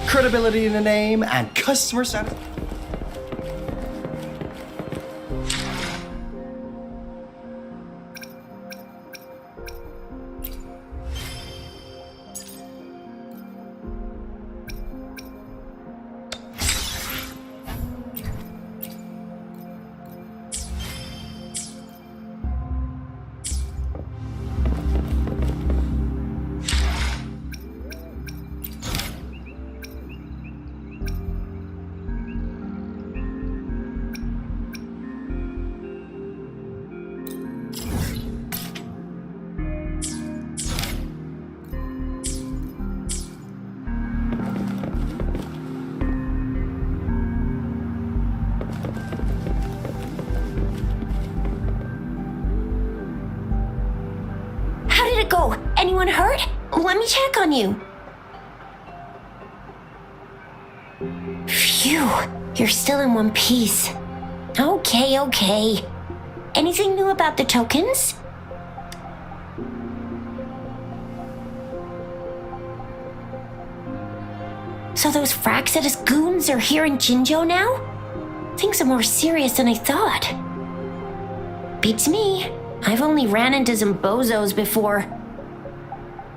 Credibility in the name and customer satisfaction. Go. Anyone hurt? Let me check on you. Phew, you're still in one piece. Okay. Anything new about the tokens? So those Fraxidus goons are here in Jinzhou now? Things are more serious than I thought. Beats me. I've only ran into some bozos before.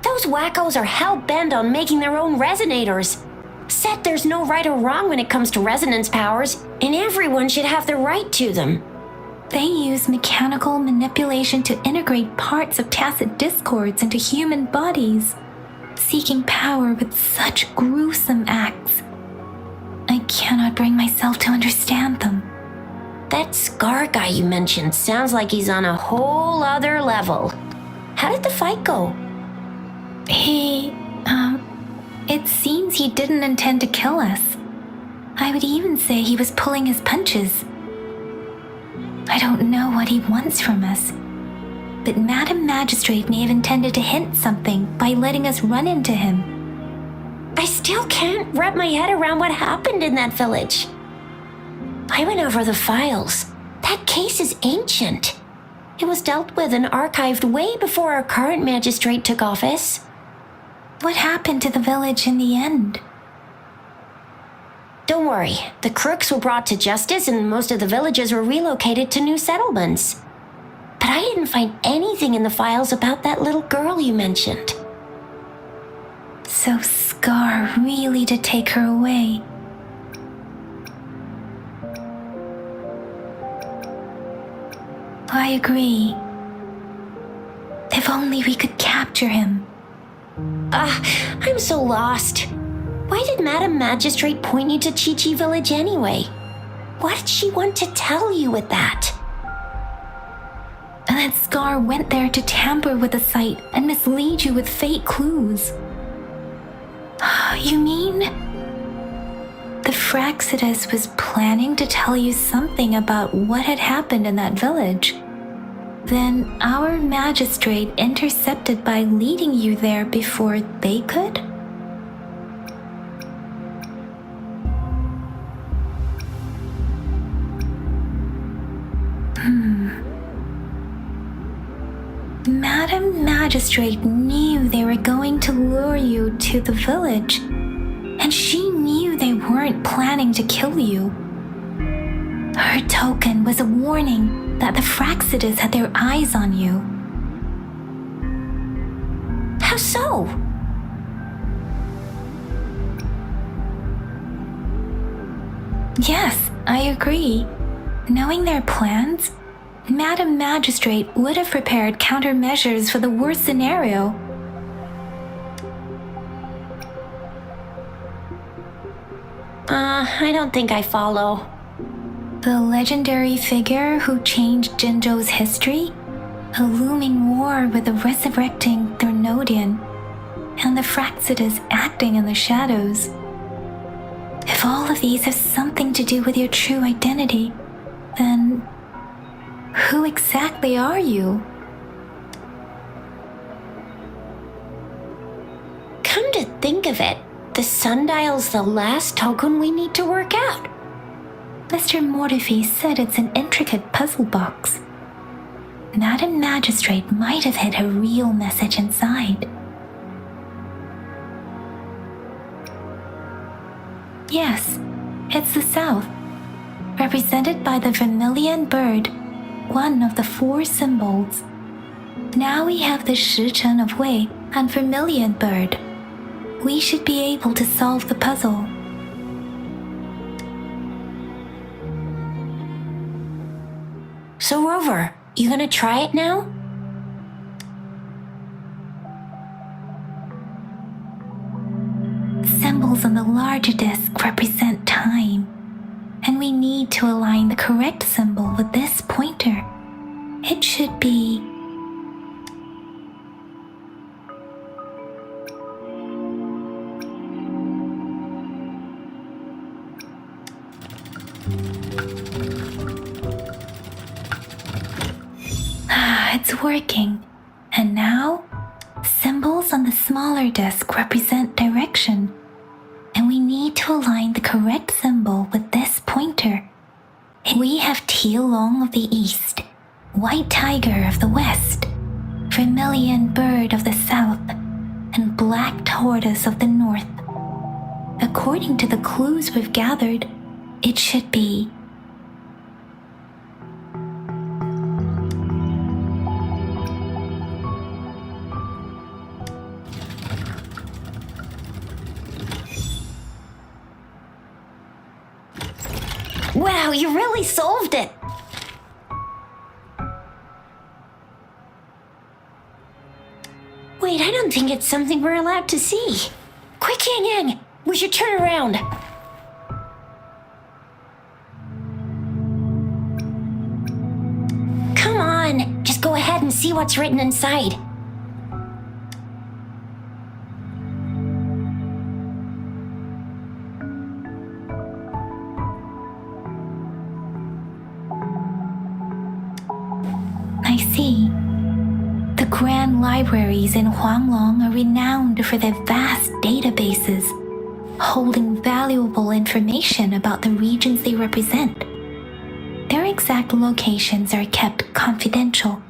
Those wackos are hell-bent on making their own resonators. Said there's no right or wrong when it comes to resonance powers, and everyone should have the right to them. They use mechanical manipulation to integrate parts of tacit discords into human bodies, seeking power with such gruesome acts. I cannot bring myself to understand them. That Scar guy you mentioned sounds like he's on a whole other level. How did the fight go? It seems he didn't intend to kill us. I would even say he was pulling his punches. I don't know what he wants from us, but Madam Magistrate may have intended to hint something by letting us run into him. I still can't wrap my head around what happened in that village. I went over the files. That case is ancient. It was dealt with and archived way before our current magistrate took office. What happened to the village in the end? Don't worry. The crooks were brought to justice and most of the villagers were relocated to new settlements. But I didn't find anything in the files about that little girl you mentioned. So Scar really did take her away. I agree. If only we could capture him. I'm so lost. Why did Madam Magistrate point you to Chi-Chi Village anyway? What did she want to tell you with that? And that Scar went there to tamper with the site and mislead you with fake clues. You mean? The Fraxidus was planning to tell you something about what had happened in that village. Then our magistrate intercepted by leading you there before they could? Madam Magistrate knew they were going to lure you to the village, and she knew they weren't planning to kill you. Her token was a warning that the Fraxidus had their eyes on you. How so? Yes, I agree. Knowing their plans, Madam Magistrate would have prepared countermeasures for the worst scenario. I don't think I follow. The legendary figure who changed Jinzhou's history? A looming war with the resurrecting Thermodian, and the Fraxidus acting in the shadows. If all of these have something to do with your true identity, then who exactly are you? Come to think of it, the sundial's the last token we need to work out. Mr. Mortefi said it's an intricate puzzle box. Madam Magistrate might have hid a real message inside. Yes, it's the South, represented by the vermilion bird, one of the 4 symbols. Now we have the Shichen of Wei and vermilion bird. We should be able to solve the puzzle. So, Rover, you gonna try it now? Symbols on the larger disc represent time, and we need to align the correct symbol with this pointer. It should be it's working. And now, symbols on the smaller disc represent direction, and we need to align the correct symbol with this pointer. We have Tielong of the east, white tiger of the west, vermilion bird of the south, and black tortoise of the north. According to the clues we've gathered, it should be Wow, you really solved it! Wait, I don't think it's something we're allowed to see. Quick, Yang Yang! We should turn around! Come on! Just go ahead and see what's written inside. I see. The grand libraries in Huanglong are renowned for their vast databases, holding valuable information about the regions they represent. Their exact locations are kept confidential,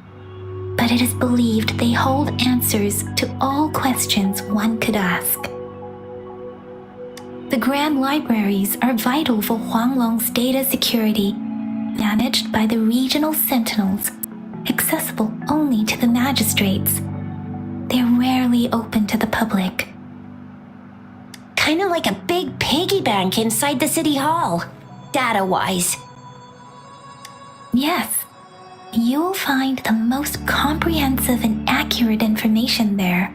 but it is believed they hold answers to all questions one could ask. The grand libraries are vital for Huanglong's data security, managed by the regional sentinels, accessible only to the magistrates. They're rarely open to the public. Kinda like a big piggy bank inside the city hall, data-wise. Yes, you'll find the most comprehensive and accurate information there.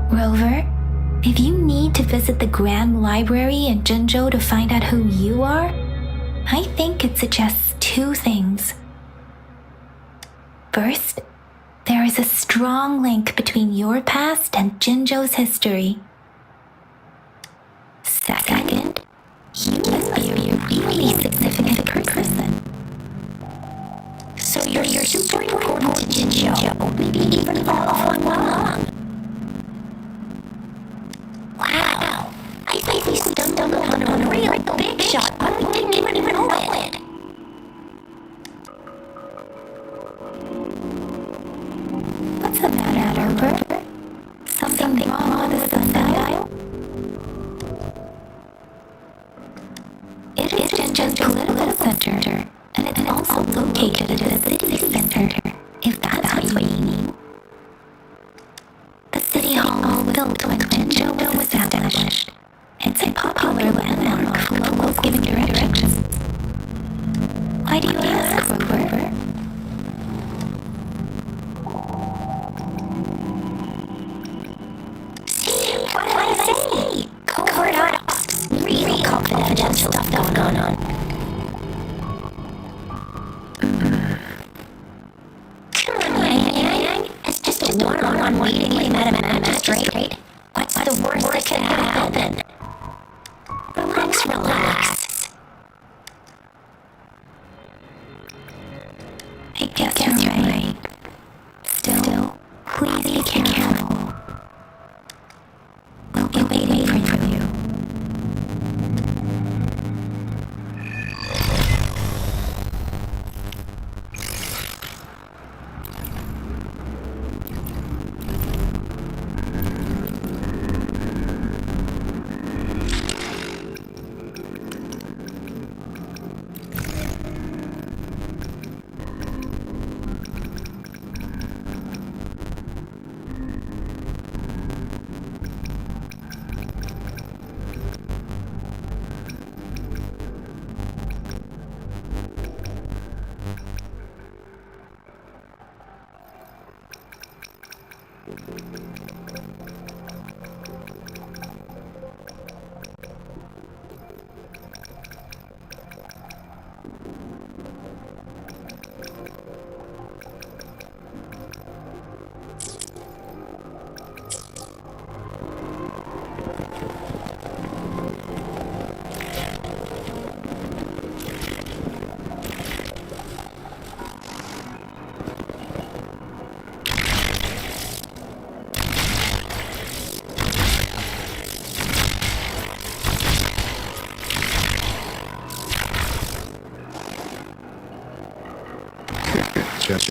Rover, if you need to visit the Grand Library in Jinzhou to find out who you are, I think it suggests 2 things. First, there is a strong link between your past and Jinzhou's history. Second, you must be a really significant person. So you're super important to Jinzhou, maybe even for all along. Wow, I think we stumbled on a real big shot, but we didn't even know it. What's the matter, Rover? Something wrong with the sundial? It is Jinzhou's political center, and it's also located at the city center, if that's what you mean. The city hall was built when Jinzhou was established. It's a popular landmark for locals giving directions. Why do you ask, Rover? What did I say? Covert ops. Real confidential stuff going on. Come on, Yang. It's just a one-on-one meeting with Madam Magistrate. What's the worst that could happen? Relax. I guess you're right. Still, please be careful. We'll be waiting for you.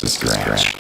to scratch.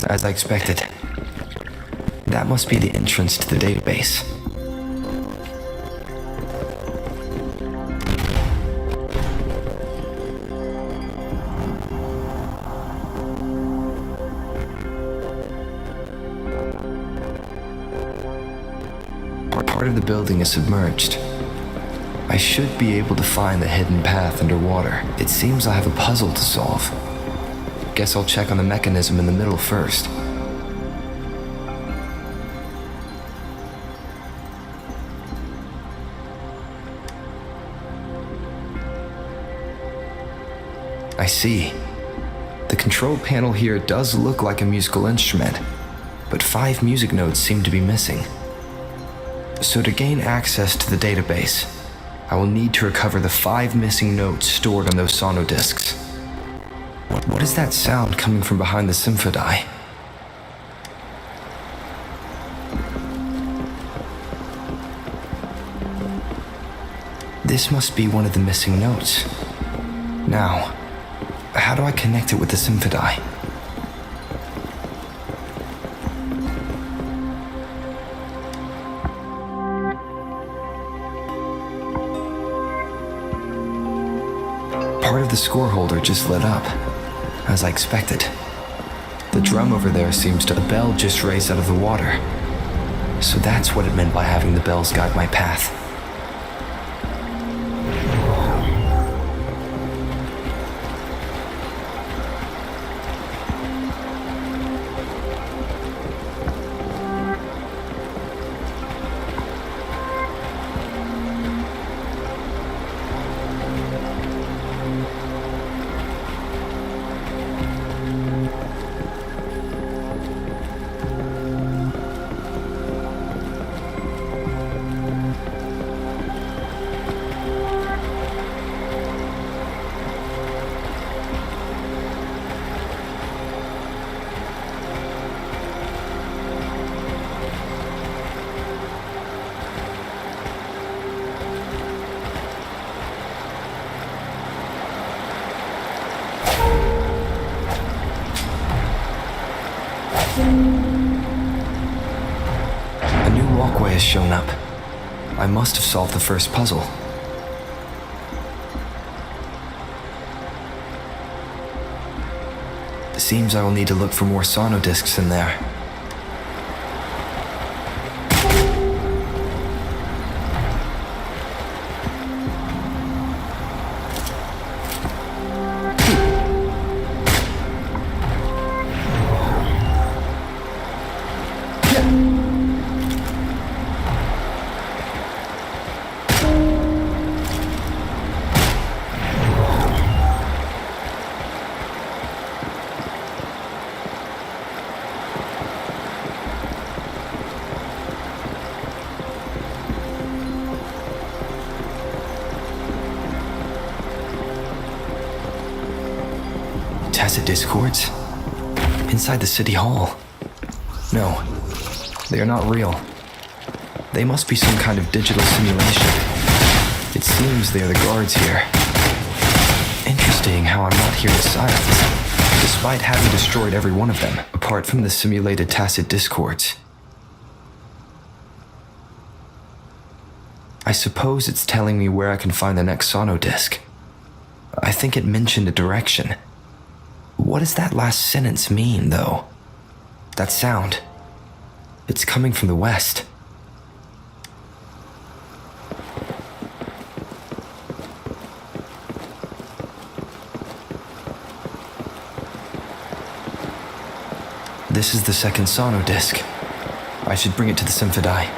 As I expected. That must be the entrance to the database. Part of the building is submerged. I should be able to find the hidden path underwater. It seems I have a puzzle to solve. Guess I'll check on the mechanism in the middle first. I see. The control panel here does look like a musical instrument, but 5 music notes seem to be missing. So to gain access to the database, I will need to recover the 5 missing notes stored on those sono discs. What is that sound coming from behind the symphodi? This must be one of the missing notes. Now, how do I connect it with the symphodi? Part of the score holder just lit up, as I expected. The drum over there seems to... The bell just raised out of the water. So that's what it meant by having the bells guide my path. A new walkway has shown up. I must have solved the first puzzle. It seems I will need to look for more sono discs in there. Tacit discords? Inside the city hall? No, they are not real. They must be some kind of digital simulation. It seems they are the guards here. Interesting how I'm not here in silence, despite having destroyed every one of them, apart from the simulated tacit discords. I suppose it's telling me where I can find the next sono disc. I think it mentioned a direction. What does that last sentence mean, though? That sound. It's coming from the west. This is the second sono disc. I should bring it to the symphodi.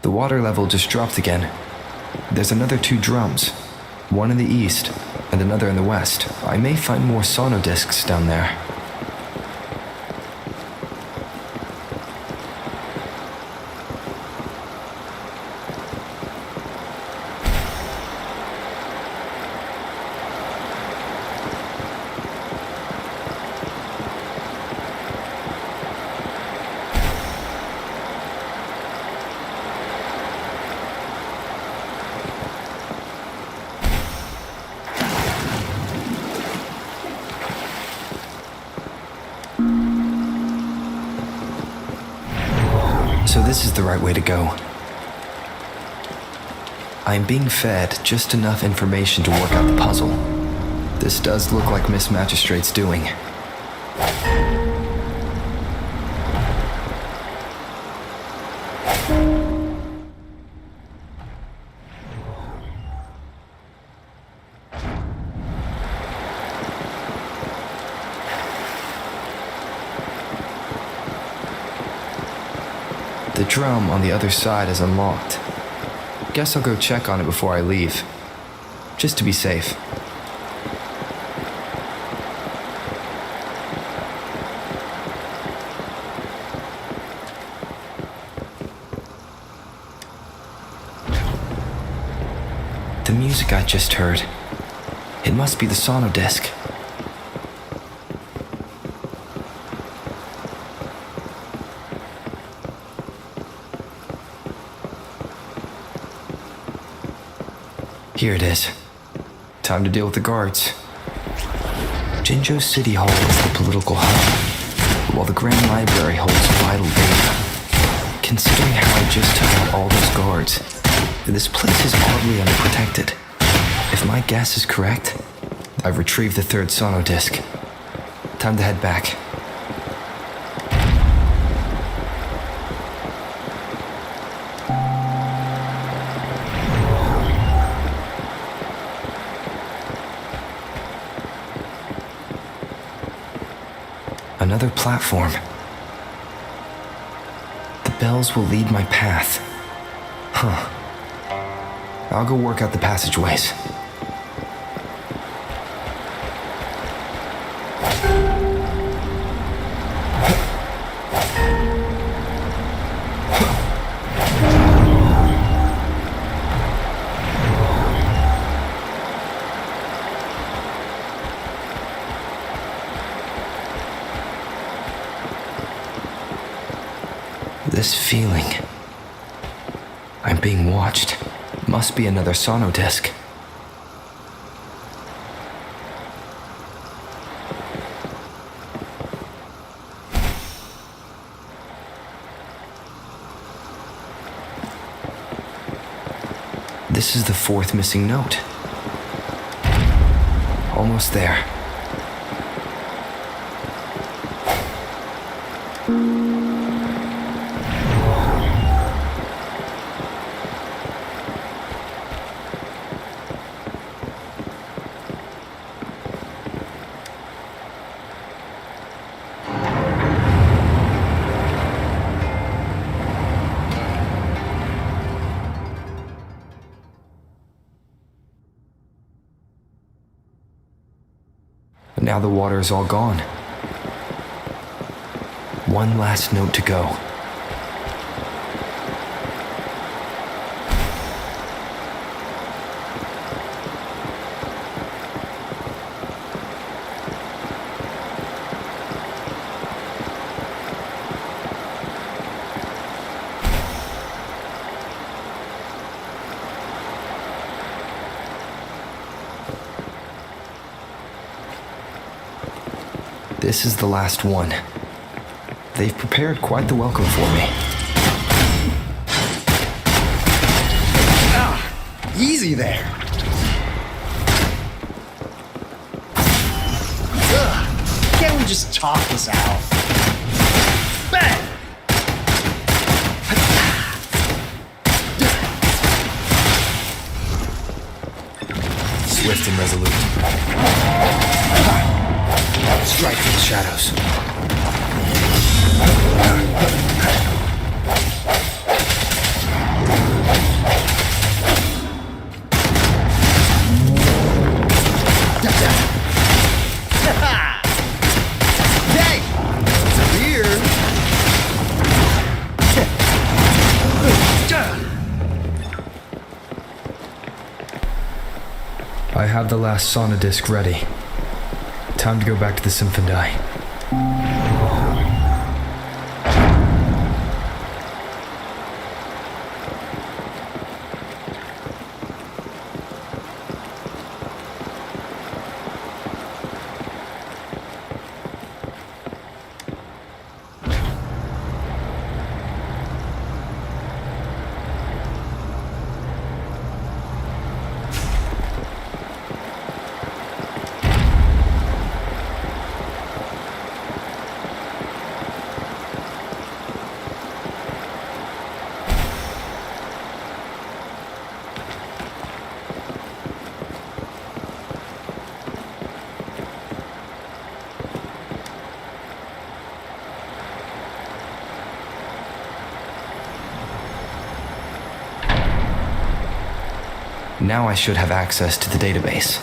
The water level just dropped again. There's another 2 drums, one in the east and another in the west. I may find more sono discs down there. So this is the right way to go. I'm being fed just enough information to work out the puzzle. This does look like Miss Magistrate's doing. The drum on the other side is unlocked. Guess I'll go check on it before I leave, just to be safe. The music I just heard, it must be the sonodisc. Here it is. Time to deal with the guards. Jinzhou City Hall is the political hub, while the Grand Library holds vital data. Considering how I just took out all those guards, this place is oddly unprotected. If my guess is correct, I've retrieved the third sonodisc. Time to head back. Another platform. The bells will lead my path. Huh. I'll go work out the passageways. This feeling. I'm being watched. Must be another sonodisc. This is the fourth missing note. Almost there. Now the water is all gone. One last note to go. This is the last one. They've prepared quite the welcome for me. Ah, easy there. Ugh, can't we just talk this out? Bang! Swift and resolute. Strike from the shadows. Hey! It's a beer! I have the last sonodisc ready. Time to go back to the Symphony. Now I should have access to the database.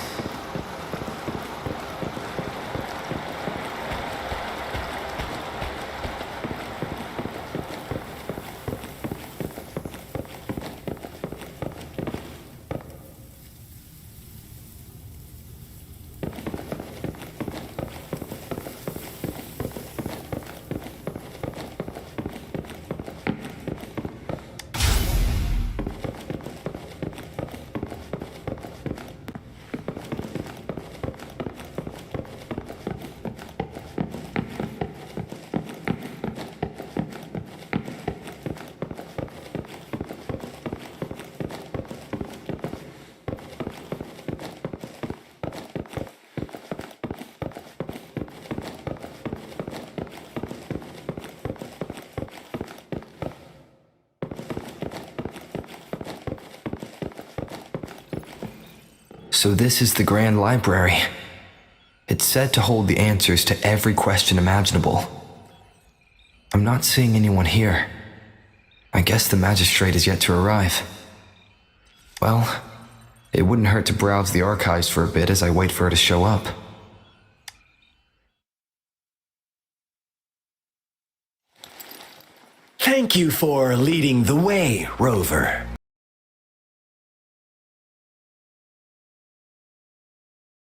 So this is the Grand Library. It's said to hold the answers to every question imaginable. I'm not seeing anyone here. I guess the magistrate is yet to arrive. Well, it wouldn't hurt to browse the archives for a bit as I wait for her to show up. Thank you for leading the way, Rover.